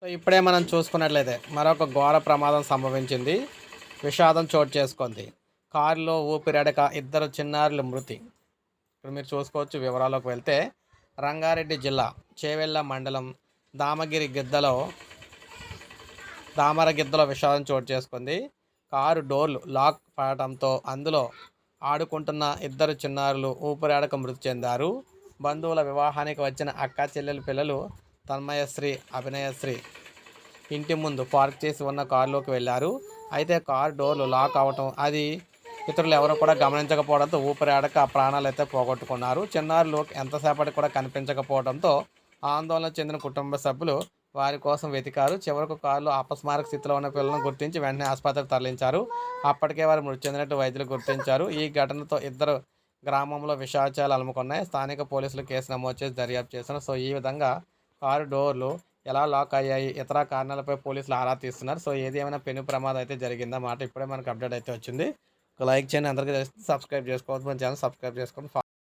So ఇప్పుడే మనం చూసుకున్నట్లయితే మరొక ఘోర ప్రమాదం సంభవించింది. విషాదం చోటు చేసుకుంది. కారులో ఊపిరాడక ఇద్దరు చిన్నారుల మృతి. ఇక్కడ మీరు చూసుకోవచ్చు. వివరాల్లోకి వెళ్తే రంగారెడ్డి జిల్లా చేవెళ్ళ మండలం దామగిరి గిద్దలో దామరగిద్దలో విషాదం చోటు చేసుకుంది. కారు డోర్లు లాక్ పడటంతో అందులో ఆడుకుంటున్న ఇద్దరు చిన్నారులు ఊపిరాడక మృతి చెందారు. బంధువుల వివాహానికి వచ్చిన అక్క చెల్లెలు పిల్లలు తన్మయశ్రీ, అభినయశ్రీ ఇంటి ముందు పార్క్ చేసి ఉన్న కారులోకి వెళ్ళారు. అయితే కారు డోర్లు లాక్ అవటం, అది ఇతరులు ఎవరు కూడా గమనించకపోవడంతో ఊపిరాడక ప్రాణాలు అయితే పోగొట్టుకున్నారు. చిన్నారులు ఎంతసేపటి కూడా కనిపించకపోవడంతో ఆందోళన చెందిన కుటుంబ సభ్యులు వారి కోసం వెతికారు. చివరకు కారులో అపస్మారక స్థితిలో ఉన్న పిల్లలను గుర్తించి వెంటనే ఆసుపత్రికి తరలించారు. అప్పటికే వారు మృతి చెందినట్టు వైద్యులు గుర్తించారు. ఈ ఘటనతో ఇద్దరు గ్రామంలో విషాదాలు అలుముకున్నాయి. స్థానిక పోలీసులు కేసు నమోదు చేసి దర్యాప్తు చేస్తున్నారు. సో ఈ విధంగా కారు డోర్లు ఎలా లాక్ అయ్యాయి, ఇతర కారణాలపై పోలీసులు ఆరా తీస్తున్నారు. సో ఏది ఏమైనా పెను ప్రమాదం అయితే జరిగిందన్నమాట. ఇప్పుడే మనకు అప్డేట్ అయితే వచ్చింది. ఒక లైక్ చేయండి, అందరికీ సబ్స్క్రైబ్ చేసుకోవద్దు, మన ఛానల్ సబ్స్క్రైబ్ చేసుకోండి.